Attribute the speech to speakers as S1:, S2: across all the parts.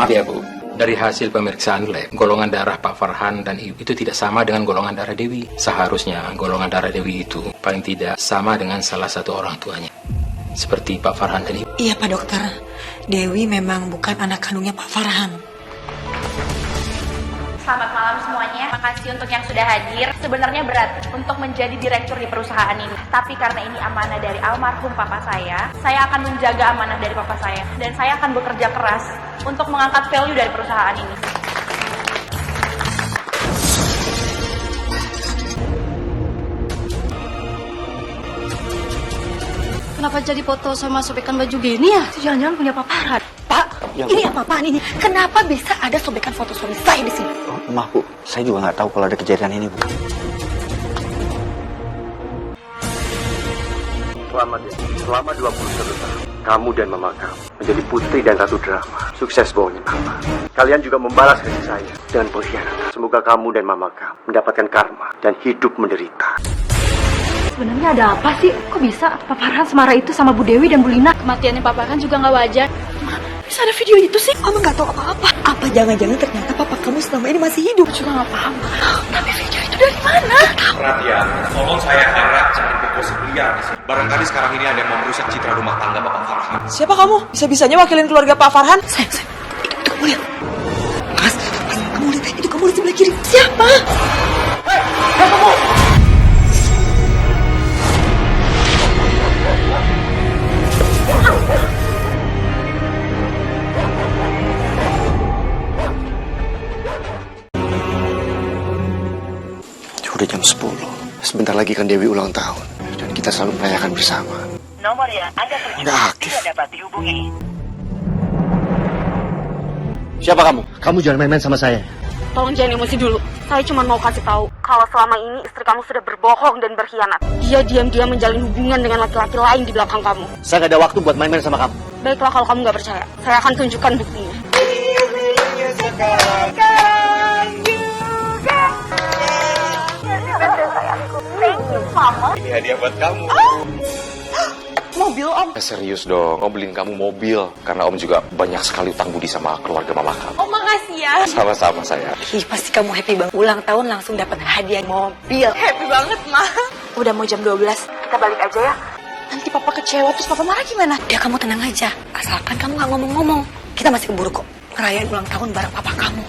S1: Maaf ya Bu, dari hasil pemeriksaan lab, golongan darah Pak Farhan dan Ibu itu tidak sama dengan golongan darah Dewi. Seharusnya golongan darah Dewi itu paling tidak sama dengan salah satu orang tuanya, seperti Pak Farhan dan Ibu.
S2: Iya Pak Dokter, Dewi memang bukan anak kandungnya Pak Farhan.
S3: Selamat malam semuanya. Makasih untuk yang sudah hadir. Sebenarnya berat untuk menjadi direktur di perusahaan ini. Tapi karena ini amanah dari almarhum papa saya akan menjaga amanah dari papa saya. Dan saya akan bekerja keras untuk mengangkat value dari perusahaan ini.
S4: Kenapa jadi foto sama sobekan baju gini ya? Jangan-jangan punya Pak Farhan.
S2: Pak, ini apa-apaan ini? Kenapa bisa ada sobekan foto suami saya di sini?
S5: Oh, maaf Bu, saya juga nggak tahu kalau ada kejadian ini Bu.
S6: Selamat ya, selama 21 tahun, kamu dan mama kamu menjadi putri dan ratu drama. Sukses bawahnya mama. Kalian juga membalas kasih saya dengan pengkhianatan. Semoga kamu dan mama kamu mendapatkan karma dan hidup menderita.
S4: Sebenarnya ada apa sih? Kok bisa Pak Farhan semarah itu sama Bu Dewi dan Bu Lina? Kematiannya Pak Farhan juga nggak wajar.
S2: Bisa ada video itu sih? Mama nggak tahu apa-apa. Apa jangan-jangan ternyata papa kamu selama ini masih hidup?
S4: Juga nggak paham. Tapi video itu dari mana?
S7: Perhatian, tolong saya harap jangan bergosip liar di sini. Barangkali sekarang ini ada yang mau merusak citra rumah tangga Bapak Farhan.
S2: Siapa kamu? Bisa-bisanya wakilin keluarga Pak Farhan? Sayang, itu kamu lihat. Mas, kamu lihat, itu kamu lihat sebelah kiri. Siapa?
S7: Hei, kamu!
S5: Udah jam 10. Sebentar lagi kan Dewi ulang tahun. Dan kita selalu merayakan bersama.
S8: Nomor yang Anda tuju
S5: Nggak aktif.
S8: tidak dapat dihubungi.
S5: Siapa kamu? Kamu jangan main-main sama saya.
S4: Tolong jangan emosi dulu. Saya cuma mau kasih tahu kalau selama ini istri kamu sudah berbohong dan berkhianat. Dia diam-diam menjalin hubungan dengan laki-laki lain di belakang kamu.
S5: Saya nggak ada waktu buat main-main sama kamu.
S4: Baiklah kalau kamu nggak percaya, saya akan tunjukkan buktinya.
S7: Ini hadiah buat kamu.
S4: Mobil Om.
S7: Serius dong, Om beliin kamu mobil. Karena Om juga banyak sekali utang budi sama keluarga mama kamu.
S4: Oh makasih ya.
S7: Sama-sama saya.
S2: Ih, pasti kamu happy banget. Ulang tahun langsung dapat hadiah mobil.
S4: Happy banget Ma. Udah mau jam 12, kita balik aja ya. Nanti papa kecewa terus papa marah gimana?
S2: Udah kamu tenang aja. Asalkan kamu nggak ngomong-ngomong. Kita masih keburu kok. Ngerayain ulang tahun bareng papa kamu.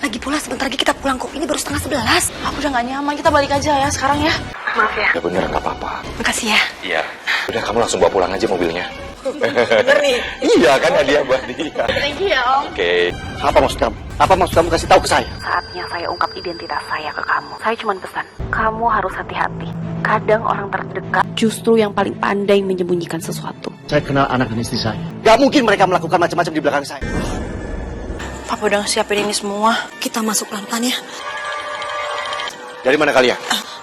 S2: Lagi pula sebentar lagi kita pulang kok. Ini baru 10:30.
S4: Aku udah gak nyaman, kita balik aja ya sekarang ya. Maaf ya.
S7: Ya bener, nggak apa-apa.
S2: Makasih ya.
S7: Iya. Udah kamu langsung bawa pulang aja mobilnya.
S2: Bener nih.
S7: Iya kan hadiah buat dia.
S4: Thank you ya Om.
S7: Oke.
S5: Apa maksud kamu? Apa maksud kamu kasih tahu ke saya?
S8: Saatnya saya ungkap identitas saya ke kamu. Saya cuma pesan, kamu harus hati-hati. Kadang orang terdekat justru yang paling pandai menyembunyikan sesuatu.
S5: Saya kenal anak dan istri saya. Gak mungkin mereka melakukan macam-macam di belakang saya.
S4: Papa udah siapin ini semua.
S2: Kita masuk pelan-pelan ya.
S5: Dari mana kalian?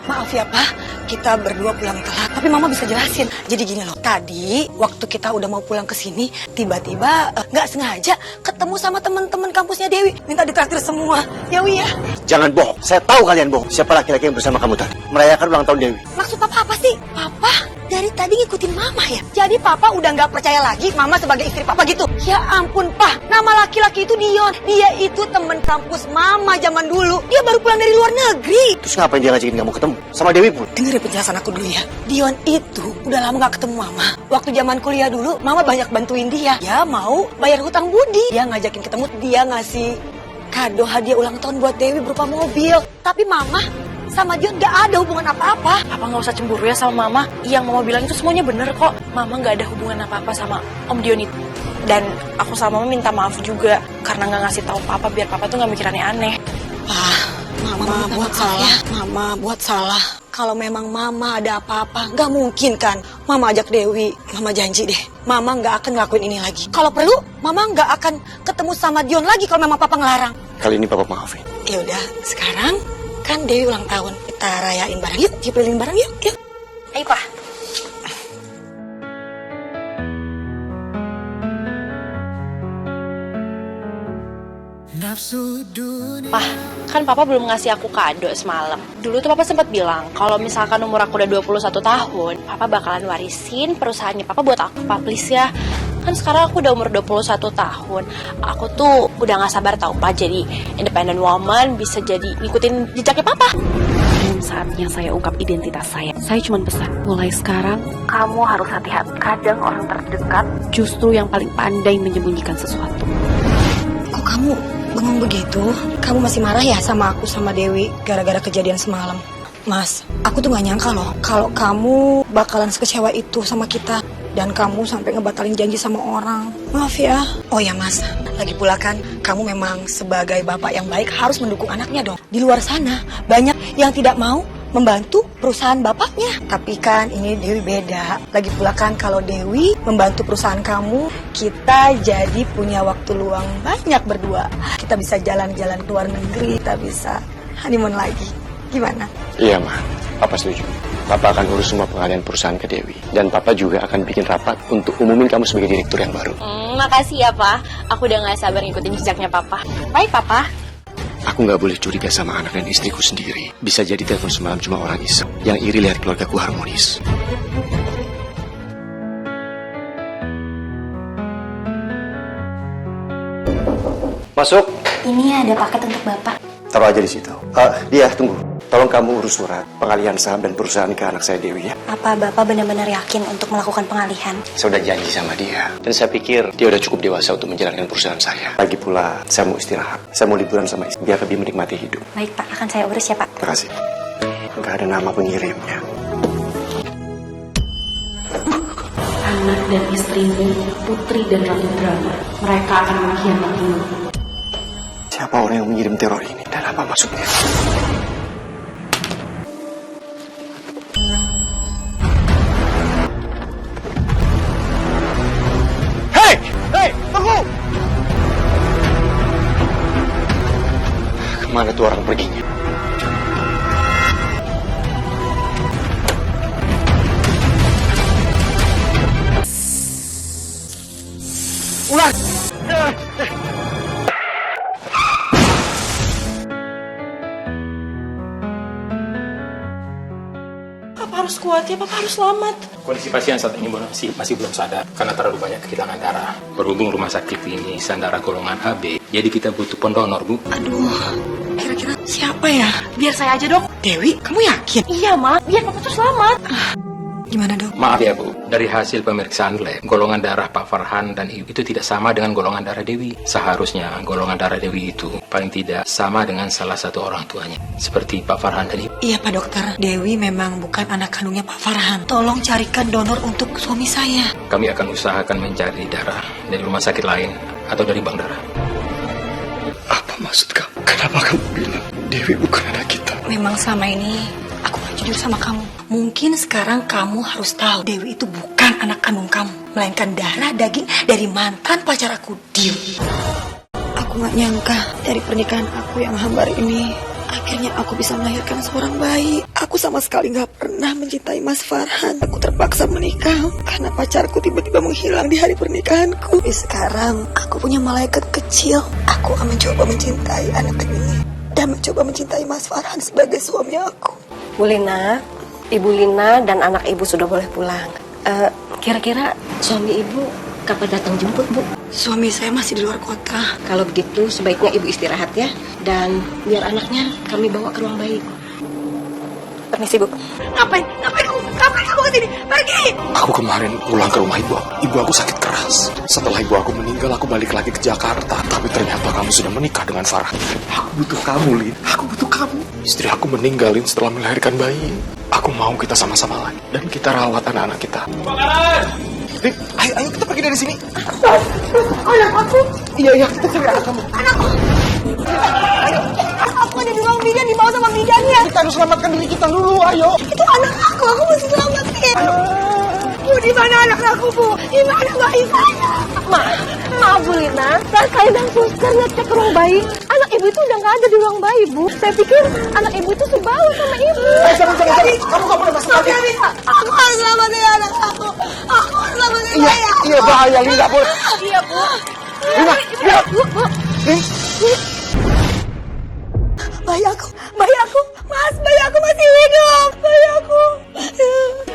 S2: Maaf ya Pak, kita berdua pulang telat. Tapi Mama bisa jelasin. Jadi gini loh, tadi waktu kita udah mau pulang ke sini, tiba-tiba nggak sengaja ketemu sama teman-teman kampusnya Dewi. Minta ditraktir semua. Ya Wi ya.
S5: Jangan bohong. Saya tahu kalian bohong. Siapa laki-laki yang bersama kamu tadi? Merayakan ulang tahun Dewi.
S2: Maksud Papa apa sih? Papa dari tadi ngikutin Mama ya? Jadi Papa udah nggak percaya lagi Mama sebagai istri Papa gitu? Ya ampun Pak, nama laki-laki itu Dion. Dia itu temen kampus Mama zaman dulu. Dia baru pulang dari luar negeri.
S5: Terus ngapain dia ngajakin kamu ketemu? Sama Dewi pun?
S2: Dengerin penjelasan aku dulu ya. Dion itu udah lama gak ketemu Mama. Waktu zaman kuliah dulu, Mama banyak bantuin dia. Ya mau bayar hutang budi. Dia ngajakin ketemu, dia ngasih kado hadiah ulang tahun buat Dewi berupa mobil. Tapi Mama sama Dion gak ada hubungan apa-apa.
S4: Papa nggak usah cemburu ya sama Mama. Yang Mama bilang itu semuanya bener kok. Mama nggak ada hubungan apa-apa sama Om Dion itu. Dan aku sama Mama minta maaf juga karena nggak ngasih tahu Papa biar Papa tuh nggak mikir aneh-aneh.
S2: Mama buat salah. Mama buat salah. Kalau memang Mama ada apa-apa, gak mungkin kan Mama ajak Dewi. Mama janji deh, Mama gak akan ngelakuin ini lagi. Kalau perlu, Mama gak akan ketemu sama Dion lagi kalau memang Papa ngelarang.
S5: Kali ini Papa maafin.
S2: Ya udah, sekarang kan Dewi ulang tahun. Kita rayain bareng yuk, dipilih bareng yuk. Yuk.
S4: Ayo Pak. Pak, kan Papa belum ngasih aku kado semalam. Dulu tuh Papa sempat bilang kalau misalkan umur aku udah 21 tahun, Papa bakalan warisin perusahaannya Papa buat aku. Pak, please ya. Kan sekarang aku udah umur 21 tahun. Aku tuh udah gak sabar tau Pak jadi independent woman, bisa jadi ngikutin jejaknya Papa.
S8: Belum saatnya saya ungkap identitas saya. Saya cuma pesan, mulai sekarang kamu harus hati-hati. Kadang orang terdekat justru yang paling pandai menyembunyikan sesuatu.
S2: Kok kamu bengong begitu? Kamu masih marah ya sama aku sama Dewi gara-gara kejadian semalam? Mas, aku tuh gak nyangka loh kalau kamu bakalan sekecewa itu sama kita. Dan kamu sampai ngebatalin janji sama orang. Maaf ya. Oh ya Mas, lagi pula kan kamu memang sebagai bapak yang baik harus mendukung anaknya dong. Di luar sana banyak yang tidak mau membantu perusahaan bapaknya. Tapi kan ini Dewi beda. Lagi pula kan kalau Dewi membantu perusahaan kamu, kita jadi punya waktu luang banyak berdua. Kita bisa jalan-jalan ke luar negeri, kita bisa honeymoon lagi. Gimana?
S5: Iya, Ma. Papa setuju. Papa akan urus semua pengalihan perusahaan ke Dewi. Dan Papa juga akan bikin rapat untuk umumin kamu sebagai direktur yang baru.
S4: Makasih ya Pak. Aku udah gak sabar ngikutin jejaknya Papa. Baik Papa.
S5: Aku nggak boleh curiga sama anak dan istriku sendiri. Bisa jadi telepon semalam cuma orang iseng yang iri lihat keluargaku harmonis. Masuk.
S9: Ini ada paket untuk Bapak.
S5: Taruh aja di situ. Dia tunggu. Tolong kamu urus surat pengalihan saham dan perusahaan ke anak saya Dewi ya.
S9: Apa Bapak benar-benar yakin untuk melakukan pengalihan?
S5: Saya udah janji sama dia. Dan saya pikir dia udah cukup dewasa untuk menjalankan perusahaan saya. Lagi pula, saya mau istirahat. Saya mau liburan sama istri biar lebih menikmati hidup.
S9: Baik Pak, akan saya urus ya Pak.
S5: Terima kasih. Nggak ada nama pengirimnya.
S8: Anak dan istrimu, Putri dan Ratu Drama, mereka akan mengkhianatimu.
S5: Siapa orang yang mengirim teror ini dan apa maksudnya? Hei, tunggu! Kemana tuh orang perginya? Ular!
S4: Papa harus kuat ya, Papa harus selamat.
S1: Kondisi pasien saat ini masih belum sadar karena terlalu banyak kehilangan darah. Berhubung rumah sakit ini darah golongan AB, jadi kita butuh pendonor, Bu.
S2: Aduh, kira-kira siapa ya?
S4: Biar saya aja dok.
S2: Dewi, kamu yakin?
S4: Iya Ma, biar Papa tuh selamat.
S2: Gimana dok?
S1: Maaf ya Bu, dari hasil pemeriksaan lab, golongan darah Pak Farhan dan Ibu itu tidak sama dengan golongan darah Dewi. Seharusnya golongan darah Dewi itu paling tidak sama dengan salah satu orang tuanya, seperti Pak Farhan dan Ibu.
S2: Iya Pak Dokter, Dewi memang bukan anak kandungnya Pak Farhan. Tolong carikan donor untuk suami saya.
S1: Kami akan usahakan mencari darah dari rumah sakit lain atau dari bank darah.
S5: Apa maksud kamu? Kenapa kamu bilang Dewi bukan anak kita?
S2: Memang selama ini aku gak jujur sama kamu. Mungkin sekarang kamu harus tahu Dewi itu bukan anak kandung kamu, melainkan darah daging dari mantan pacar aku, Dio. Aku gak nyangka dari pernikahan aku yang hambar ini, akhirnya aku bisa melahirkan seorang bayi. Aku sama sekali gak pernah mencintai Mas Farhan. Aku terpaksa menikah karena pacarku tiba-tiba menghilang di hari pernikahanku. Tapi sekarang aku punya malaikat kecil. Aku akan mencoba mencintai anak ini dan mencoba mencintai Mas Farhan sebagai suami aku.
S10: Bu Lina, Ibu Lina dan anak Ibu sudah boleh pulang. Kira-kira suami Ibu kapan datang jemput, Bu?
S2: Suami saya masih di luar kota.
S10: Kalau begitu sebaiknya Ibu istirahat ya. Dan biar anaknya kami bawa ke ruang bayi. Permisi, Bu.
S2: Ngapain kamu kesini? Pergi!
S11: Aku kemarin pulang ke rumah ibu. Ibu aku sakit keras. Setelah ibu aku meninggal, aku balik lagi ke Jakarta. Tapi ternyata kamu sudah menikah dengan Farhan. Aku butuh kamu, Lin. Aku butuh kamu. Istri aku meninggalin setelah melahirkan bayi. Aku mau kita sama-sama lagi. Dan kita rawat anak-anak kita.
S7: Kebakaran!
S11: Lin, ayo kita pergi dari sini.
S2: Anak aku!
S11: Iya, kita cari anak kamu.
S2: Anakku! Aku ada di ruang bidan, dibawa sama bidannya.
S11: Kita harus selamatkan diri kita dulu, ayo.
S2: Itu anak aku mesti selamatin. Bu, di mana anak aku, Bu? Di mana bayi saya?
S10: Maaf Bu Lina, saat saya dan suster ngecek ke ruang bayi, anak Ibu itu udah nggak ada di ruang bayi, Bu. Saya pikir anak Ibu itu sebalu sama Ibu.
S11: Jangan. Kamu gak boleh masuk lagi.
S2: Aku harus selamatin anak aku. Aku harus selamatin saya.
S11: Iya, bahaya, Lin. Gak boleh.
S10: Iya, Bu.
S11: Lina,
S10: Bu.
S11: Lin.
S2: Bayi aku, Mas, bayi aku masih hidup. Bayi aku.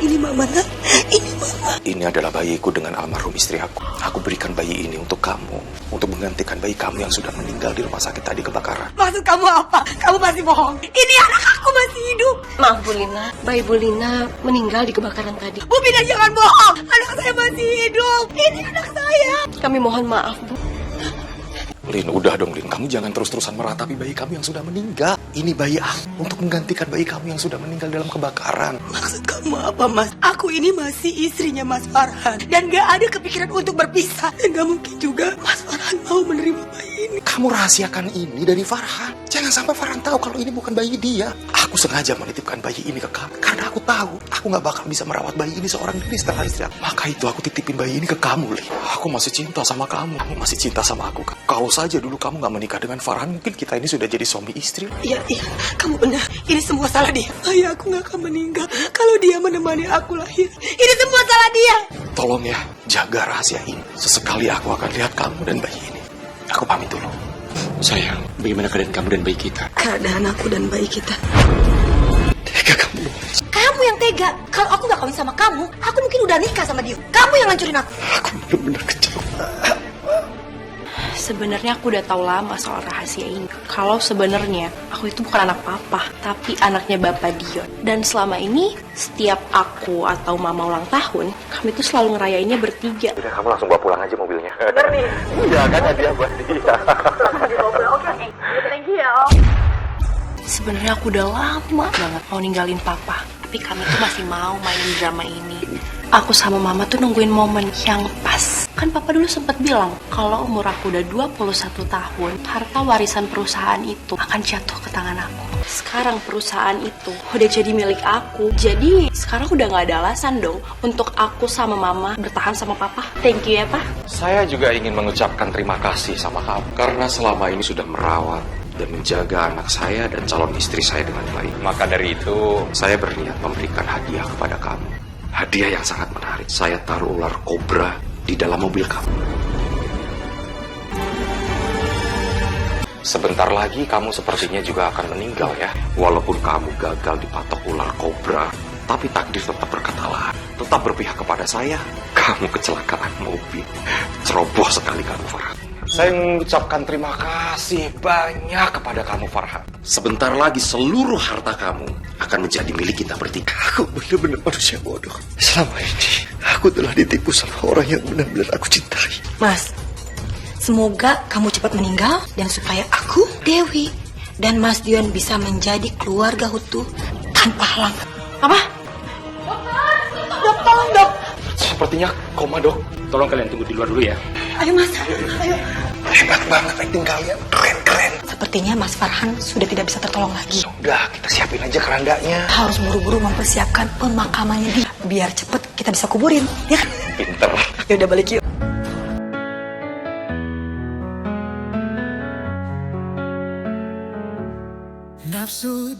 S2: Ini mama nak, ini mama.
S11: Ini adalah bayiku dengan almarhum istri aku. Aku berikan bayi ini untuk kamu, untuk menggantikan bayi kamu yang sudah meninggal di rumah sakit tadi kebakaran.
S2: Maksud kamu apa? Kamu masih bohong. Ini anak aku masih hidup.
S10: Maaf Bu Lina, bayi Bu Lina meninggal di kebakaran tadi.
S2: Bu Bina jangan bohong. Anak saya masih hidup. Ini anak saya.
S10: Kami mohon maaf Bu.
S11: Lin, udah dong Lin, kamu jangan terus-terusan meratapi bayi kamu yang sudah meninggal. Ini bayi aku untuk menggantikan bayi kamu yang sudah meninggal dalam kebakaran.
S2: Maksud kamu apa, Mas? Aku ini masih istrinya Mas Farhan. Dan gak ada kepikiran untuk berpisah. Dan gak mungkin juga Mas Farhan mau menerima bayi ini.
S11: Kamu rahasiakan ini dari Farhan. Jangan sampai Farhan tahu kalau ini bukan bayi dia. Aku sengaja menitipkan bayi ini ke kamu. Karena aku tahu, aku gak bakal bisa merawat bayi ini seorang diri setelah istri aku. Maka itu aku titipin bayi ini ke kamu, Lin. Aku masih cinta sama kamu. Kamu masih cinta sama aku. Kalau saja dulu kamu gak menikah dengan Farhan, mungkin kita ini sudah jadi suami istri.
S2: Iya, kamu benar. Ini semua salah dia. Ayah aku gak akan meninggal kalau dia menemani aku lahir. Ini semua salah dia.
S11: Tolong ya, jaga rahasia ini. Sesekali aku akan lihat kamu dan bayi ini. Aku pamit dulu. Sayang, bagaimana keadaan kamu dan bayi kita?
S2: Keadaan aku dan bayi kita.
S11: Tega kamu.
S2: Kamu yang tega. Kalau aku gak kawin sama kamu, aku mungkin udah nikah sama dia. Kamu yang ngancurin aku.
S11: Aku benar-benar kecewa.
S4: Sebenarnya aku udah tahu lama soal rahasia ini. Kalau sebenarnya aku itu bukan anak papa, tapi anaknya Bapak Dion. Dan selama ini, setiap aku atau mama ulang tahun, kami itu selalu ngerayainnya bertiga.
S5: Udah, kamu langsung bawa pulang aja mobilnya.
S3: Bener nih.
S5: Iya kan, hadiah buat dia.
S3: Oke, thank you ya Om.
S4: Sebenarnya aku udah lama banget mau ninggalin papa, tapi kami tuh masih mau mainin drama ini. Aku sama mama tuh nungguin momen yang pas. Kan papa dulu sempat bilang kalau umur aku udah 21 tahun, harta warisan perusahaan itu akan jatuh ke tangan aku. Sekarang perusahaan itu udah jadi milik aku. Jadi sekarang udah gak ada alasan dong untuk aku sama mama bertahan sama papa. Thank you ya, Pak.
S11: Saya juga ingin mengucapkan terima kasih sama kamu. Karena selama ini sudah merawat dan menjaga anak saya dan calon istri saya dengan baik. Maka dari itu, saya berniat memberikan hadiah kepada kamu. Hadiah yang sangat menarik. Saya taruh ular kobra di dalam mobil kamu. Sebentar lagi kamu sepertinya juga akan meninggal ya. Walaupun kamu gagal dipatok ular kobra, tapi takdir tetap berkata lain. Tetap berpihak kepada saya. Kamu kecelakaan mobil. Ceroboh sekali kamu, Farhan. Saya mengucapkan terima kasih banyak kepada kamu, Farhan. Sebentar lagi seluruh harta kamu akan menjadi milik kita bertiga. Aku benar-benar manusia bodoh. Selama ini aku telah ditipu sama orang yang benar-benar aku cintai.
S2: Mas, semoga kamu cepat meninggal dan supaya aku, Dewi, dan Mas Dion bisa menjadi keluarga utuh tanpa halangan.
S4: Apa?
S2: Dok, tolong dok.
S11: Sepertinya koma, Dok.
S1: Tolong kalian tunggu di luar dulu ya.
S2: Ayo Mas, ayo.
S11: Hebat banget acting kalian. Keren-keren.
S2: Sepertinya Mas Farhan sudah tidak bisa tertolong lagi.
S11: Udah, kita siapin aja kerandanya.
S2: Harus buru-buru mempersiapkan pemakamannya dia. Biar cepet kita bisa kuburin, ya kan?
S11: Pinter.
S2: Ya udah balik yuk.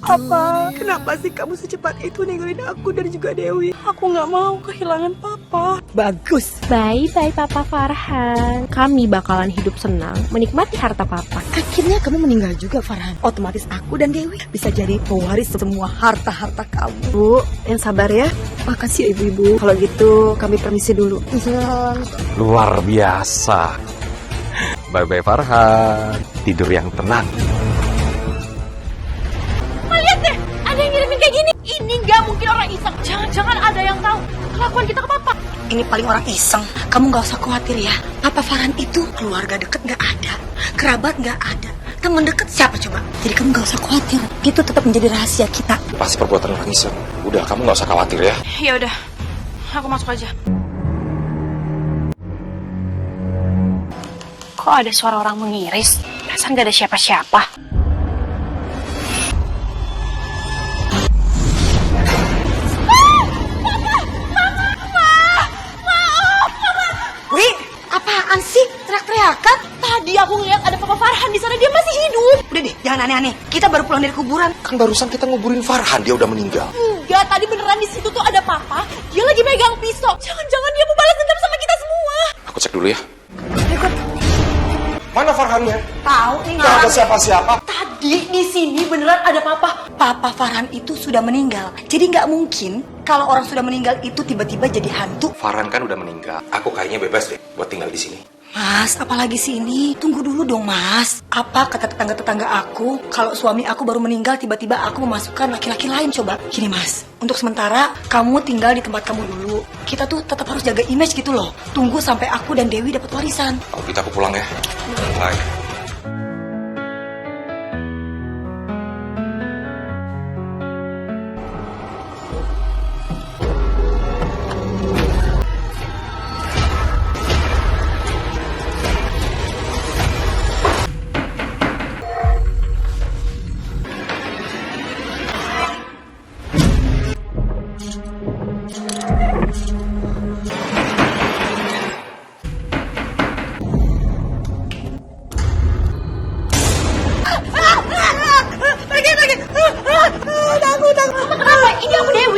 S2: Apa? Kenapa sih kamu secepat itu ninggalin aku dan juga Dewi?
S4: Aku gak mau kehilangan papa.
S2: Bagus.
S10: Bye-bye Papa Farhan. Kami bakalan hidup senang menikmati harta Papa.
S2: Akhirnya kamu meninggal juga, Farhan. Otomatis aku dan Dewi bisa jadi pewaris semua harta-harta kamu.
S10: Bu, yang sabar ya.
S2: Makasih ya ibu-ibu.
S10: Kalau gitu kami permisi dulu.
S12: Luar biasa. Bye-bye Farhan. Tidur yang tenang.
S3: Lihat deh, ada yang ngirimin kayak gini. Ini nggak mungkin orang iseng. Jangan-jangan ada yang tahu kelakuan kita ke papa.
S2: Ini paling orang iseng. Kamu gak usah khawatir ya. Papa Farhan itu keluarga deket gak ada, kerabat gak ada, teman deket siapa coba? Jadi kamu gak usah khawatir. Itu tetap menjadi rahasia kita.
S11: Pasti perbuatan orang iseng. Udah, kamu gak usah khawatir ya.
S4: Ya udah, aku masuk aja. Kok ada suara orang mengiris? Perasaan gak ada siapa-siapa.
S2: Wi, apaan sih? Teriak-teriakan?
S3: Tadi aku ngeliat ada Papa Farhan di sana, dia masih hidup.
S2: Udah deh, jangan aneh-aneh. Kita baru pulang dari kuburan.
S11: Kan barusan kita nguburin Farhan, dia udah meninggal.
S3: Enggak, tadi beneran di situ tuh ada papa. Dia lagi megang pisau. Jangan-jangan dia mau balas dendam sama kita semua.
S11: Aku cek dulu ya. Mana Farhannya?
S2: Tahu nih
S11: Gak ada siapa-siapa.
S2: Tadi di sini beneran ada papa. Papa Farhan itu sudah meninggal. Jadi nggak mungkin kalau orang sudah meninggal itu tiba-tiba jadi hantu.
S11: Farhan kan udah meninggal. Aku kayaknya bebas deh buat tinggal di sini.
S2: Mas, apalagi sini? Tunggu dulu dong, Mas. Apa kata tetangga-tetangga aku kalau suami aku baru meninggal tiba-tiba aku memasukkan laki-laki lain? Coba. Gini, Mas. Untuk sementara kamu tinggal di tempat kamu dulu. Kita tuh tetap harus jaga image gitu loh. Tunggu sampai aku dan Dewi dapat warisan.
S11: Kalau gitu aku pulang ya. Bye.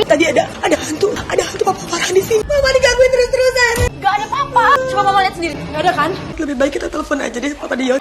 S2: Tadi ada hantu Papa Farhan di sini. Mama digangguin terus-terusan.
S3: Gak ada papa. Coba mama lihat sendiri. Gak ada kan?
S2: Lebih baik kita telepon aja deh Papa Dion.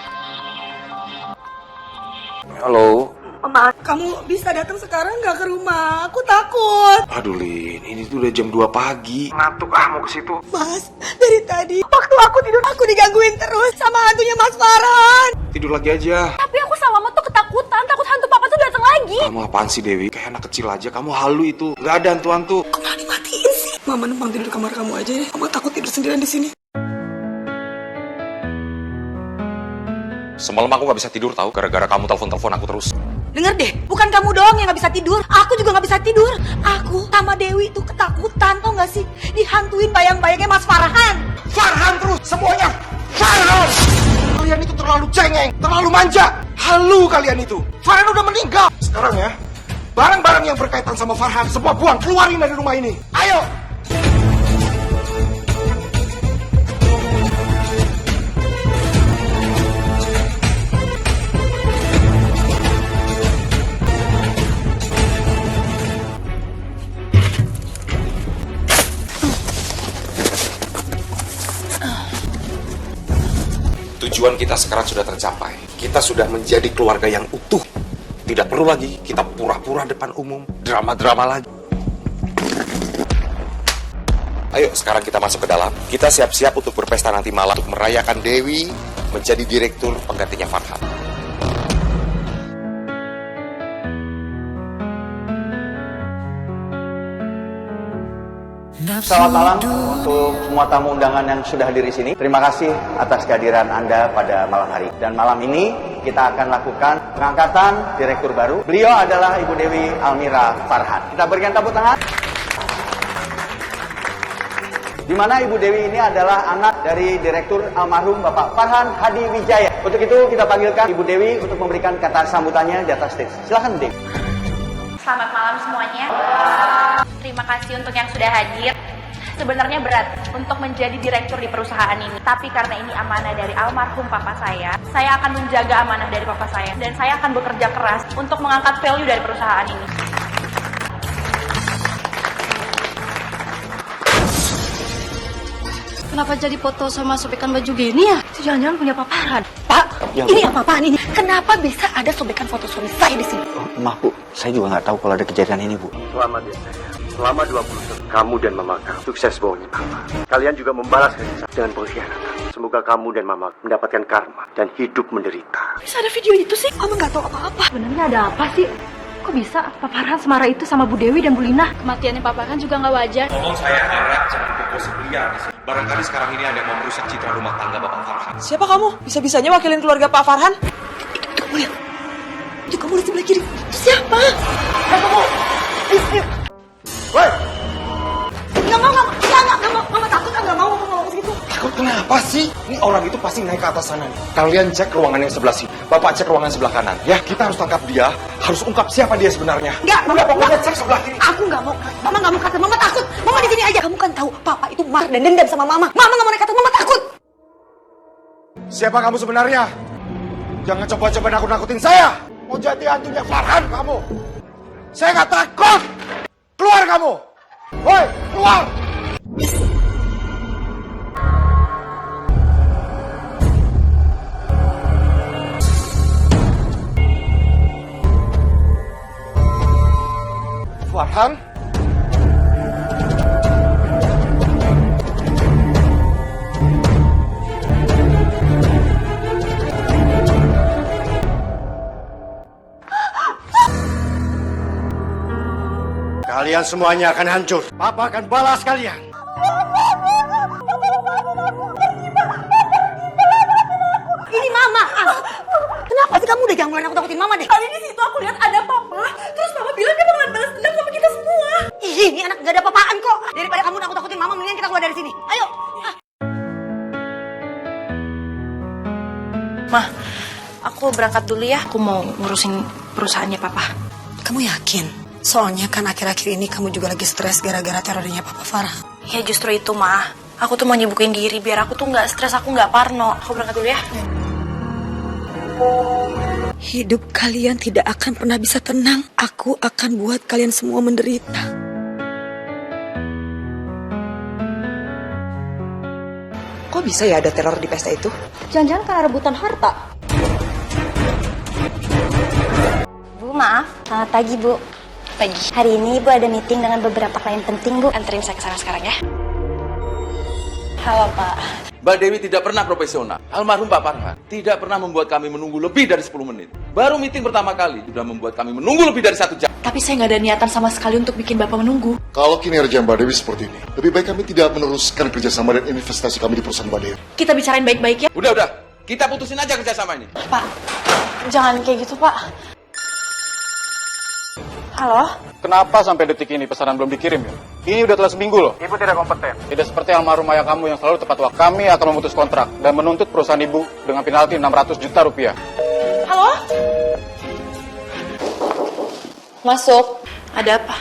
S5: Halo.
S2: Mama, kamu bisa datang sekarang nggak ke rumah? Aku takut.
S11: Aduh Lin, ini tuh udah jam 2 pagi. Ngantuk mau ke situ.
S2: Mas, dari tadi waktu aku tidur aku digangguin terus sama hantunya Mas Farhan.
S11: Tidur lagi aja.
S3: Tapi aku sama mama tuh ketakutan. Takut hantu papa tuh datang lagi.
S11: Kamu apaan sih Dewi? Kayak anak kecil aja. Kamu halu itu. Gak ada hantu-hantu.
S2: Kok malah dimatiin sih? Mama numpang tidur di kamar kamu aja ya. Mama takut tidur sendirian di sini.
S11: Semalam aku gak bisa tidur tahu gara-gara kamu telepon aku terus.
S2: Dengar deh, bukan kamu doang yang gak bisa tidur. Aku juga gak bisa tidur. Aku sama Dewi itu ketakutan, tau gak sih? Dihantuin bayang-bayangnya Mas Farhan.
S11: Farhan terus, semuanya Farhan. Kalian itu terlalu cengeng, terlalu manja. Halu kalian itu. Farhan udah meninggal. Sekarang ya, barang-barang yang berkaitan sama Farhan semua buang, keluarin dari rumah ini. Ayo. Tujuan kita sekarang sudah tercapai. Kita sudah menjadi keluarga yang utuh. Tidak perlu lagi kita pura-pura depan umum, drama-drama lagi. Ayo sekarang kita masuk ke dalam. Kita siap-siap untuk berpesta nanti malam untuk merayakan Dewi menjadi direktur penggantinya Farhan.
S6: Selamat malam untuk semua tamu undangan yang sudah hadir di sini. Terima kasih atas kehadiran Anda pada malam hari. Dan malam ini kita akan lakukan pengangkatan direktur baru. Beliau adalah Ibu Dewi Almira Farhan. Kita berikan tepuk tangan. Di mana Ibu Dewi ini adalah anak dari direktur almarhum Bapak Farhan Hadi Wijaya. Untuk itu kita panggilkan Ibu Dewi untuk memberikan kata sambutannya di atas stage. Silakan Dewi.
S3: Selamat malam semuanya. Terima kasih untuk yang sudah hadir. Sebenarnya berat untuk menjadi direktur di perusahaan ini. Tapi karena ini amanah dari almarhum papa saya akan menjaga amanah dari papa saya. Dan saya akan bekerja keras untuk mengangkat value dari perusahaan ini.
S4: Kenapa jadi foto sama sobekan baju gini ya? Itu jangan-jangan punya Pak Farhan.
S2: Pak,
S6: Ya,
S2: ini
S6: Bu.
S2: apa-apaan ini? Kenapa bisa ada sobekan foto suami saya di sini?
S6: Maaf Bu, saya juga nggak tahu kalau ada kejadian ini Bu.
S7: Selamat ya saya. Selama 20 tahun, kamu dan mama kamu sukses bohongin papa. Kalian juga membalas kasih sayang dengan pengkhianatan. Semoga kamu dan mama mendapatkan karma dan hidup menderita.
S2: Bisa ada video itu sih? Mama nggak tahu apa-apa.
S10: Sebenarnya ada apa sih? Kok bisa Pak Farhan semarah itu sama Bu Dewi dan Bu Lina?
S3: Kematiannya Pak Farhan juga nggak wajar.
S7: Tolong saya harap jangan bergosip liar di sini. Barangkali sekarang ini ada yang mau merusak citra rumah tangga Bapak Farhan.
S10: Siapa kamu? Bisa-bisanya wakilin keluarga Pak Farhan?
S2: Itu kamu ya? Itu kamu di sebelah kiri. Itu siapa? Ayo.
S11: Woi,
S2: Nggak mau. Mama takut, nggak mau ngomong segitu.
S11: takut kenapa sih? Ini orang itu pasti naik ke atas sana nih. Kalian cek ruangan yang sebelah sini. Bapak cek ruangan sebelah kanan. Ya, kita harus tangkap dia. Harus ungkap siapa dia sebenarnya.
S2: Nggak,
S11: pokoknya cek sebelah kiri.
S2: Aku nggak mau. Mama nggak mau kata. Mama takut. Mama di sini aja. Kamu kan tahu Papa itu marah dan dendam sama Mama. Mama nggak mau naik kata. Mama takut.
S11: Siapa kamu sebenarnya? Jangan coba-coba nakut-nakutin saya. Mau jadi hantunya Farhan kamu. Saya nggak takut. Keluar kamu. Woi, keluar. Farhan?
S6: Kalian semuanya akan hancur. Papa akan balas kalian.
S2: Ini Mama. Kenapa sih kamu udah jangan nakut-nakutin Mama deh?
S3: Tadi di situ aku lihat ada papa. Terus papa bilang dia bakalan balas dendam sama kita semua.
S2: Ih, ini anak gak ada apa-apaan kok. Daripada kamu nakut-nakutin Mama, mendingan kita keluar dari sini. Ayo.
S4: Mah, aku berangkat dulu ya. Aku mau ngurusin perusahaannya papa.
S2: Kamu yakin? Soalnya kan akhir-akhir ini kamu juga lagi stres gara-gara terornya Papa Farhan.
S4: Ya justru itu, Mah. Aku tuh mau nyibukin diri biar aku tuh nggak stres, aku nggak parno. Aku berangkat dulu ya.
S2: Hidup kalian tidak akan pernah bisa tenang. Aku akan buat kalian semua menderita.
S13: Kok bisa ya ada teror di pesta itu?
S10: Jangan-jangan karena rebutan harta.
S9: Bu, maaf. Selamat pagi, Bu.
S4: Pagi.
S9: Hari ini Ibu ada meeting dengan beberapa klien penting, Bu.
S4: Anterin saya ke sana sekarang ya.
S9: Halo, Pak.
S14: Mbak Dewi tidak pernah profesional. Almarhum Pak Farhan tidak pernah membuat kami menunggu lebih dari 10 menit. Baru meeting pertama kali sudah membuat kami menunggu lebih dari 1 jam.
S4: Tapi saya nggak ada niatan sama sekali untuk bikin Bapak menunggu.
S15: Kalau kinerja Mbak Dewi seperti ini, lebih baik kami tidak meneruskan kerjasama dan investasi kami di perusahaan Mbak Dewi.
S4: Kita bicarain baik-baik ya.
S14: Udah. Kita putusin aja kerjasama ini.
S4: Pak, jangan kayak gitu, Pak. Halo?
S16: Kenapa sampai detik ini pesanan belum dikirim ya? Ini udah telah seminggu loh. Ibu tidak kompeten. Tidak seperti almarhum ayah kamu yang selalu tepat waktu. Kami akan memutus kontrak dan menuntut perusahaan ibu dengan penalti 600 juta rupiah.
S4: Halo? Masuk. Ada apa?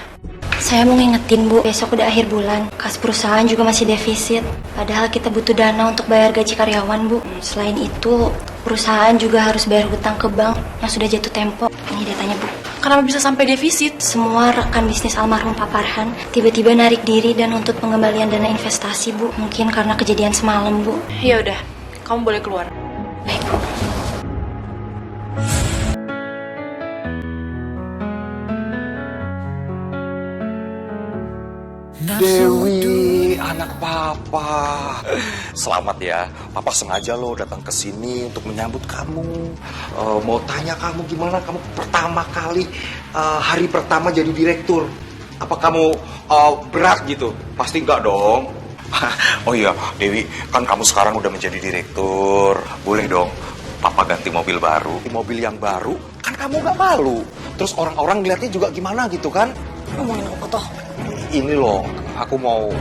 S9: Saya mau ngingetin, Bu. Besok udah akhir bulan. Kas perusahaan juga masih defisit. Padahal kita butuh dana untuk bayar gaji karyawan, Bu. Selain itu, perusahaan juga harus bayar hutang ke bank yang sudah jatuh tempo. Ini datanya, Bu.
S4: Kenapa bisa sampai defisit?
S9: Semua rekan bisnis almarhum Pak Farhan tiba-tiba narik diri dan nuntut pengembalian dana investasi, Bu. Mungkin karena kejadian semalam, Bu.
S4: Ya udah, kamu boleh keluar.
S9: Baik, Bu.
S11: Dewi, anak papa. Selamat ya, papa sengaja lo datang ke sini untuk menyambut kamu. Mau tanya kamu gimana kamu pertama kali hari pertama jadi direktur. Apa kamu berat gitu? Pasti enggak dong. Oh iya, Dewi, kan kamu sekarang udah menjadi direktur. Boleh dong, papa ganti mobil baru. Di mobil yang baru, kan kamu nggak malu. Terus orang-orang ngeliatnya juga gimana gitu kan?
S2: Ngomongin apa toh?
S11: Ini loh, aku mau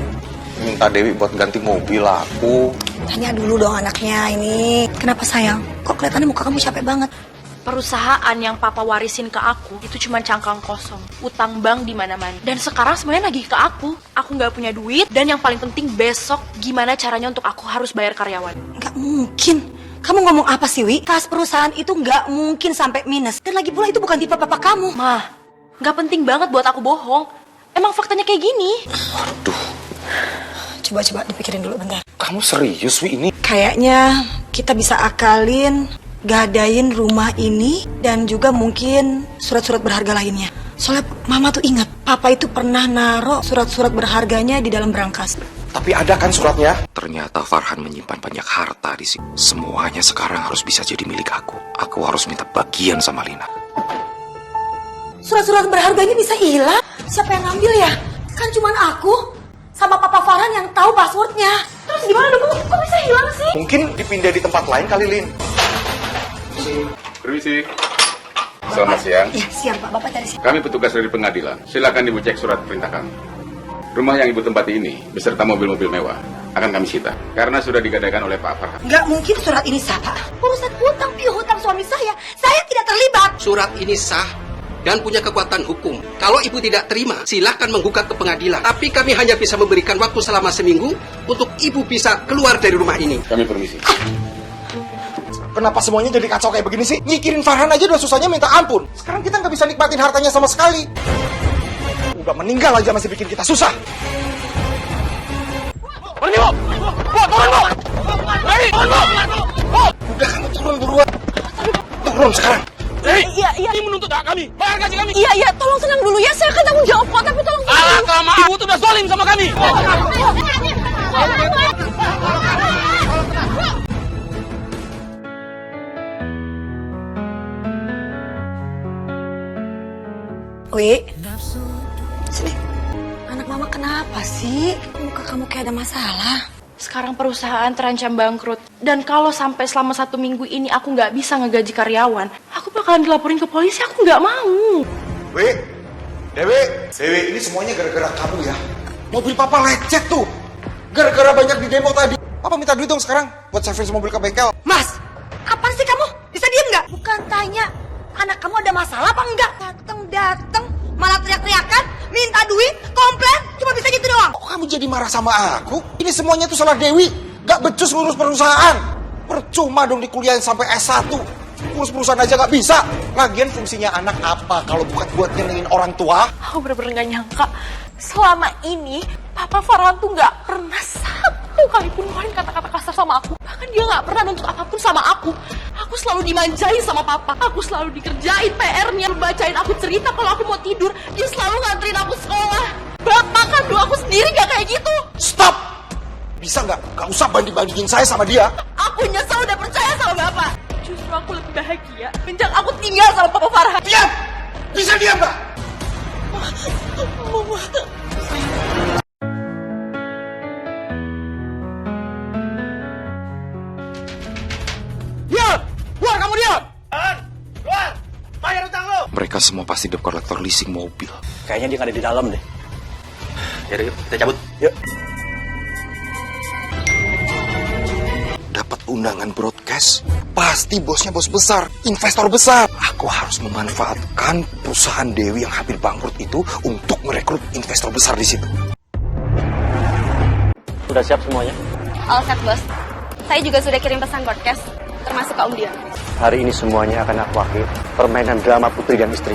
S11: minta Dewi buat ganti mobil aku.
S2: Tanya dulu dong anaknya ini. Kenapa sayang? Kok kelihatannya muka kamu capek banget?
S4: Perusahaan yang papa warisin ke aku itu cuma cangkang kosong, utang bank di mana-mana. Dan sekarang semuanya nagih ke aku. Aku nggak punya duit dan yang paling penting besok gimana caranya untuk aku harus bayar karyawan.
S2: Nggak mungkin. Kamu ngomong apa sih, Wi? Kas perusahaan itu nggak mungkin sampai minus. Dan lagi pula itu bukan tipe papa kamu.
S4: Mah, nggak penting banget buat aku bohong. Emang faktanya kayak gini.
S11: Aduh.
S2: Coba dipikirin dulu bentar.
S11: Kamu serius, Wi, ini?
S2: Kayaknya kita bisa akalin gadain rumah ini dan juga mungkin surat-surat berharga lainnya. Soalnya Mama tuh ingat, Papa itu pernah naruh surat-surat berharganya di dalam berangkas.
S11: Tapi ada kan suratnya? Ternyata Farhan menyimpan banyak harta di sini. Semuanya sekarang harus bisa jadi milik aku. Aku harus minta bagian sama Lina.
S2: Surat-surat berharganya bisa hilang? Siapa yang ngambil ya? Kan cuman aku sama Papa Farhan yang tahu passwordnya.
S3: Terus gimana dong? Kok bisa hilang sih?
S11: Mungkin dipindah di tempat lain kali, Lin.
S17: Permisi. Selamat siang.
S2: Iya, siang Pak. Bapak cari siapa?
S17: Kami petugas dari pengadilan. Silakan Ibu cek surat perintah kami. Rumah yang Ibu tempati ini beserta mobil-mobil mewah akan kami sita karena sudah digadaikan oleh Pak Farhan.
S2: Nggak mungkin surat ini sah, Pak. Urusan hutang piutang suami saya tidak terlibat.
S18: Surat ini sah dan punya kekuatan hukum. Kalau Ibu tidak terima, silahkan menggugat ke pengadilan. Tapi kami hanya bisa memberikan waktu selama seminggu untuk Ibu bisa keluar dari rumah ini.
S17: Kami permisi.
S11: Kenapa semuanya jadi kacau kayak begini sih? Nyikirin Farhan aja udah susahnya minta ampun. Sekarang kita nggak bisa nikmatin hartanya sama sekali. Udah meninggal aja masih bikin kita susah. Berhenti, Bu! Turun, Bu! Udah, kamu turun buruan. Turun sekarang.
S3: Iya. Ini menuntut
S14: usaha kami. Bayar gaji kami.
S10: Iya, tolong tenang dulu ya. Saya akan tanggung jawab kok, tapi tolong tenang
S14: Alah,
S10: dulu.
S14: kama ibu tuh udah zalim sama kami.
S2: Wi, sini. Anak mama kenapa sih? Muka kamu kayak ada masalah.
S4: Sekarang perusahaan terancam bangkrut. Dan kalau sampai selama 1 minggu ini aku nggak bisa ngegaji karyawan, aku bakalan dilaporin ke polisi. Aku nggak mau.
S11: Dewi, ini semuanya gara-gara kamu ya. Mobil papa lecet tuh. Gara-gara banyak di demo tadi. Papa minta duit dong sekarang buat servis mobil ke bengkel.
S2: Mas, apa sih kamu? Bisa diem nggak? Bukan tanya anak kamu ada masalah apa enggak? Dateng, malah teriak-teriakan, minta duit, komplain, cuma bisa gitu doang.
S11: Kok kamu jadi marah sama aku? Ini semuanya tuh salah Dewi. Gak becus ngurus perusahaan. Percuma dong dikuliahin sampai S1. Ngurus perusahaan aja gak bisa. Lagian fungsinya anak apa kalau bukan buat nyenengin orang tua?
S4: Aku bener-bener gak nyangka selama ini Papa Farhan tuh gak pernah satu kali pun ngeluarin kata-kata kasar sama aku. Bahkan dia gak pernah nuntut apapun sama aku. Aku selalu dimanjain sama Papa. Aku selalu dikerjain PR-nya, bacain aku cerita kalau aku mau tidur. Dia selalu nganterin aku sekolah. Bapak kandung aku sendiri gak kayak gitu.
S11: Stop! Bisa gak? Gak usah banding-bandingin saya sama dia.
S4: Aku nyesel udah percaya sama Bapak. Justru aku lebih bahagia menjak aku tinggal sama Papa Farhan.
S11: Diam! Bisa diam gak?
S4: Mama.
S11: Diam! Keluar kamu diam!
S14: Keluar! Bayar utang lo!
S11: Mereka semua pasti debt collector leasing mobil.
S5: Kayaknya dia nggak ada di dalam deh.
S14: Yaudah, yuk, kita cabut.
S5: Yuk.
S11: Dapat undangan broadcast. Pasti bosnya bos besar, investor besar. Aku harus memanfaatkan perusahaan Dewi yang hampir bangkrut itu untuk merekrut investor besar di situ.
S5: Sudah siap semuanya?
S8: All set, bos. Saya juga sudah kirim pesan broadcast, termasuk ke Om Dion.
S5: Hari ini semuanya akan aku akhiri. Permainan drama putri dan istri.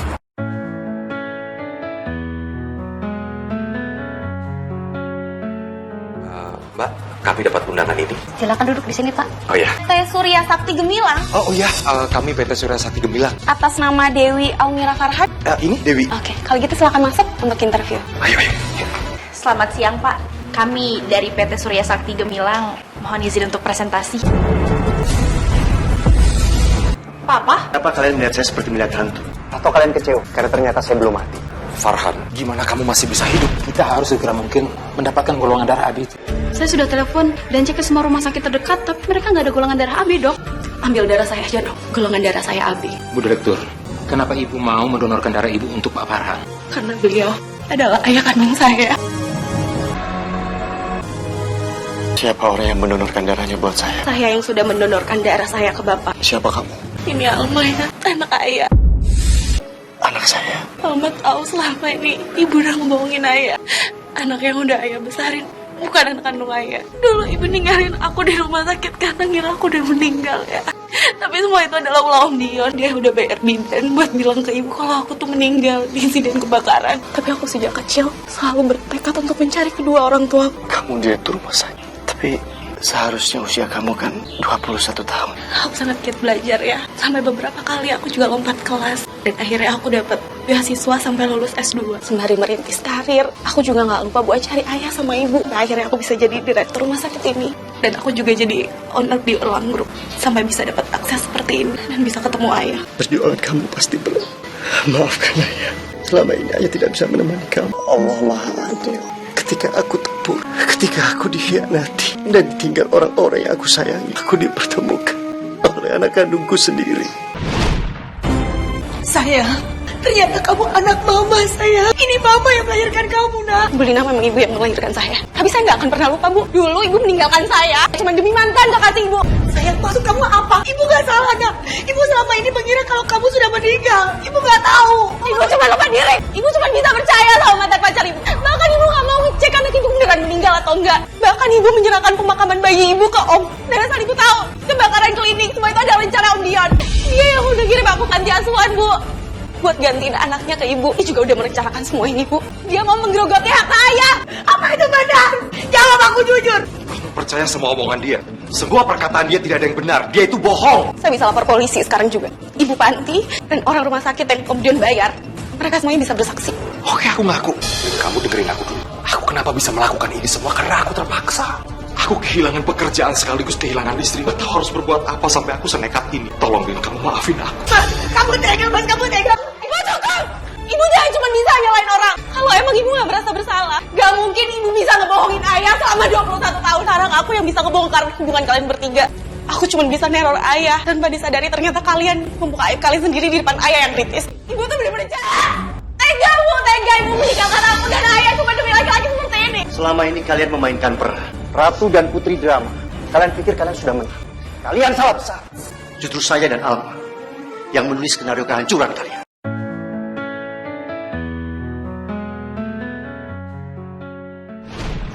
S12: Mbak, kami dapat undangan ini.
S8: Silakan duduk di sini, Pak.
S12: Oh ya.
S8: Saya Surya Sakti Gemilang.
S11: Oh iya, kami PT Surya Sakti Gemilang.
S8: Atas nama Dewi Aumira Farhan.
S11: Ini Dewi.
S8: Oke, kalau gitu silakan masuk untuk interview.
S11: Ayo.
S3: Selamat siang, Pak. Kami dari PT Surya Sakti Gemilang mohon izin untuk presentasi.
S4: Papa?
S5: Kenapa kalian melihat saya seperti melihat hantu? Atau kalian kecewa karena ternyata saya belum mati?
S11: Farhan, gimana kamu masih bisa hidup?
S1: Kita harus segera mungkin mendapatkan golongan darah AB itu.
S8: Saya sudah telepon dan cek ke semua rumah sakit terdekat, tapi mereka nggak ada golongan darah AB, dok. Ambil darah saya aja, dok. Golongan darah saya AB.
S1: Bu Direktur, kenapa Ibu mau mendonorkan darah Ibu untuk Pak Farhan?
S8: Karena beliau adalah ayah kandung saya.
S5: Siapa orang yang mendonorkan darahnya buat saya?
S8: Saya yang sudah mendonorkan darah saya ke Bapak.
S5: Siapa kamu?
S8: Ini Alma ya, anak ayah.
S5: Anak saya.
S8: Alma tahu selama ini ibu udah ngebohongin ayah. Anak yang udah ayah besarin, bukan anak kandung ayah. Dulu ibu ninggalin aku di rumah sakit karena ngira aku udah meninggal ya. Tapi semua itu adalah ulah Om Dion. Dia udah bayar bidan buat bilang ke ibu kalau aku tuh meninggal di insiden kebakaran. Tapi aku sejak kecil selalu bertekad untuk mencari kedua orang tua.
S5: Kamu direktur rumah sakit. Tapi seharusnya usia kamu kan 21 tahun.
S8: Aku sangat giat belajar ya. Sampai beberapa kali aku juga lompat kelas. Dan akhirnya aku dapat beasiswa sampai lulus S2. Sembari merintis karir, aku juga gak lupa buat cari ayah sama ibu. Nah, akhirnya aku bisa jadi direktur rumah sakit ini. Dan aku juga jadi owner di Erlang Group. Sampai bisa dapat akses seperti ini. Dan bisa ketemu ayah.
S5: Perjuangan kamu pasti berat. Maafkan ayah. Selama ini ayah tidak bisa menemani kamu. Allah Maha Adil. Ketika aku tepur, ketika aku dikhianati dan ditinggal orang-orang yang aku sayangi, aku dipertemukan oleh anak kandungku sendiri.
S2: Sayang, ternyata kamu anak mama, sayang. Ini mama yang melahirkan kamu, nak.
S8: Bu Lina memang ibu yang melahirkan saya. Tapi saya nggak akan pernah lupa, Bu. Dulu ibu meninggalkan saya cuma demi mantan kekasih ibu.
S2: Sayang, maksud kamu apa? Ibu gak salah, nak. Ibu selama ini mengira kalau kamu sudah meninggal. Ibu gak tahu.
S8: Ibu cuma lupa diri. Ibu cuma bisa percaya sama mantan pacar ibu. Bahkan ibu gak mau ngecek anak ibu beneran meninggal atau enggak. Bahkan ibu menyerahkan pemakaman bayi ibu ke Om. Dan asal ibu tahu, kebakaran klinik semua itu adalah rencana Om Dion. Dia yang udah kirim aku panti asuhan, Bu. Buat gantiin anaknya ke ibu. Dia juga udah merencanakan semua ini, Bu. Dia mau menggerogoti hak saya.
S2: Apa itu benar? Jawab aku jujur.
S11: Kamu percaya semua omongan dia? Semua perkataan dia tidak ada yang benar. Dia itu bohong.
S8: Saya bisa lapor polisi sekarang juga. Ibu ibu panti, dan orang rumah sakit yang kemudian bayar. Mereka semuanya bisa bersaksi.
S11: Oke, aku ngaku. Dan kamu dengerin aku dulu. Aku kenapa bisa melakukan ini semua? Karena aku terpaksa. Aku kehilangan pekerjaan sekaligus kehilangan istri. Gak tahu harus berbuat apa sampai aku senekat ini. Tolong, Lin, kamu maafin aku.
S2: Mas, kamu tega, Mas, kamu tega. Ibu cukup. Ibu jangan cuma bisa nyalain orang. Kalau emang ibu gak merasa bersalah, gak mungkin ibu bisa ngebohongin ayah selama 21 tahun. Sekarang aku yang bisa ngebongkar hubungan kalian bertiga. Aku cuma bisa neror ayah, dan pada disadari ternyata kalian membuka aib kalian sendiri di depan ayah yang kritis. Ibu tuh bener-bener jahat. Tega, Bu, tega ibu meninggalkan aku dan ayah cuma demi laki-laki seperti ini.
S6: Selama ini kalian memainkan peran Ratu dan Putri drama. Kalian pikir kalian sudah menang. Kalian salah besar. Justru saya dan Alma yang menulis skenario kehancuran kalian.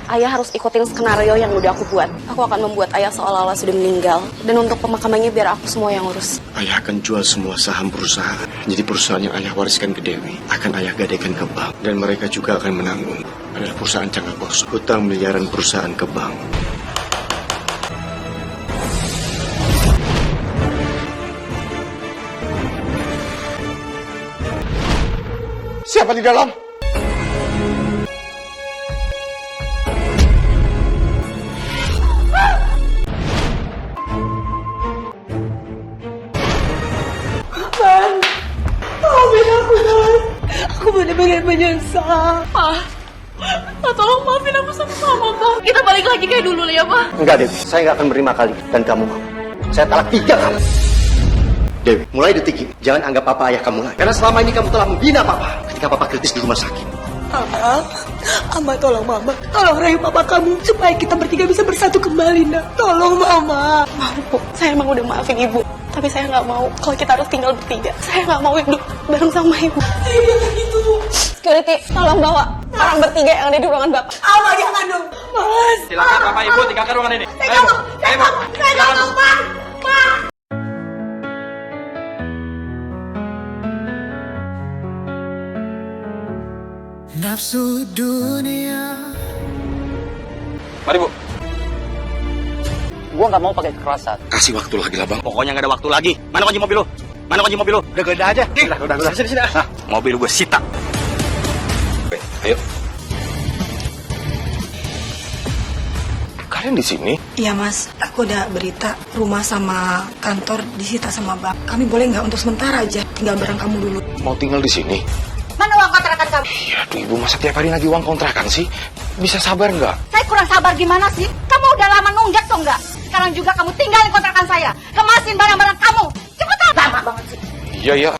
S8: Ayah harus ikutin skenario yang udah aku buat. Aku akan membuat ayah seolah-olah sudah meninggal. Dan untuk pemakamannya biar aku semua yang urus.
S5: Ayah akan jual semua saham perusahaan. Jadi perusahaan yang ayah wariskan ke Dewi akan ayah gadaikan ke bank. Dan mereka juga akan menanggung adalah perusahaan Cangga Bos. Hutang miliaran perusahaan ke bank.
S11: Siapa di dalam?
S2: Maafin aku, Mas. Aku benar-benar menyesal.
S8: Pa, tolong maafin aku sama mama, Pa. Kita balik lagi kayak dulu ya, Pa.
S6: Enggak, Dewi. Saya nggak akan menerima kali. Dan kamu mau. Saya talak 3 kali. Dewi, mulai detik ini, jangan anggap papa ayah kamu lagi. Karena selama ini kamu telah membina papa ketika papa kritis di rumah sakit.
S2: Amba tolong Mama. Tolong rayu papa kamu supaya kita bertiga bisa bersatu kembali, Nak. Tolong Mama.
S8: Maaf, Bu. Saya emang udah maafin Ibu. Tapi saya nggak mau kalau kita harus tinggal bertiga. Saya nggak mau hidup bareng sama Ibu.
S2: Gitu.
S8: Security, tolong bawa orang bertiga yang ada di ruangan Bapak.
S2: Alma, jangan dong. Mas.
S19: Silakan Bapak Ibu tinggalkan ruangan ini.
S2: Saya nggak mau. Saya nggak mau, Pak. Pak.
S20: Nafsu dunia.
S19: Mari, Bu.
S21: Gua nggak mau pakai kekerasan.
S11: Kasih waktu lagi lah, Bang.
S21: Pokoknya nggak ada waktu lagi. Mana kunci mobil lu? Mana kunci mobil lu?
S11: Udah geledah aja. Nih, udah. Sini.
S21: Nah, mobil gue sita.
S11: Oke, ayo. Kalian di sini?
S2: Iya, Mas. Aku udah berita rumah sama kantor disita sama bank. Kami boleh nggak untuk sementara aja tinggal bareng kamu dulu?
S11: Mau tinggal di sini?
S10: Mana uang kontrakan kamu?
S11: Iya, tuh Ibu masa tiap hari nagih uang kontrakan sih? Bisa sabar nggak?
S10: Saya kurang sabar gimana sih? Kamu udah lama nunggak tuh nggak? Sekarang juga kamu tinggalin kontrakan saya. Kemasin barang-barang kamu. Cepetan. Lama banget sih.
S11: Iya.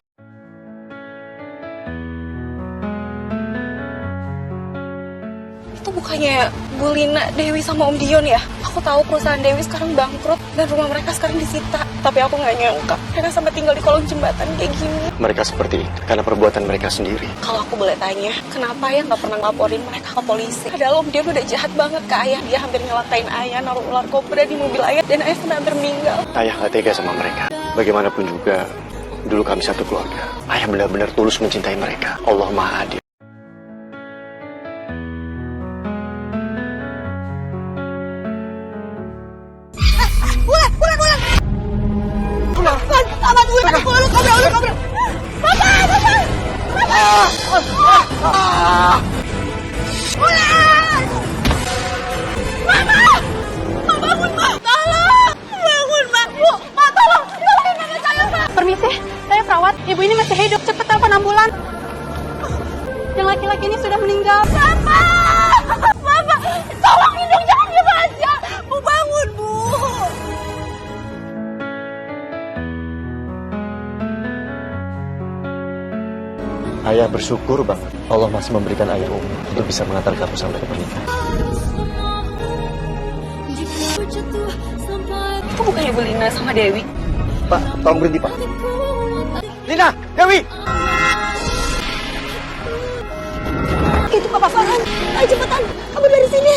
S8: Itu bukannya Bu Lina, Dewi sama Om Dion ya? Aku tahu perusahaan Dewi sekarang bangkrut dan rumah mereka sekarang disita. Tapi aku nggak nyangka mereka sampai tinggal di kolong jembatan kayak gini.
S6: Mereka seperti itu karena perbuatan mereka sendiri.
S8: Kalau aku boleh tanya, kenapa ayah nggak pernah laporin mereka ke polisi? Padahal Om Dion udah jahat banget ke ayah. Dia hampir nyelakain ayah, naruh ular kobra di mobil ayah, dan ayah sampai hampir meninggal.
S6: Ayah nggak tega sama mereka. Bagaimanapun juga, dulu kami satu keluarga. Ayah benar-benar tulus mencintai mereka. Allah Maha Adil.
S10: Bulan. Amat gue. Kabur. Papa. Bulan. Mama. Bangun, Ma. Tolong. Bangun, Ma. Bu, Ma, tolong. Tolongin nenek saya, Ma.
S8: Permisi, saya perawat. Ibu ini masih hidup. Cepat telepon ambulan. Yang laki-laki ini sudah meninggal.
S10: Mama. Tolong dong, jangan diam aja. Bu, bangun, Bu.
S6: Ayah bersyukur banget Allah masih memberikan air untuk bisa mengantar kamu sampai ke pernikahan.
S8: Itu bukannya Bu Lina sama Dewi?
S6: Pak, tolong berhenti, Pak. Lina, Dewi!
S2: Itu Papa Farhan. Ayo cepetan, kabur dari sini.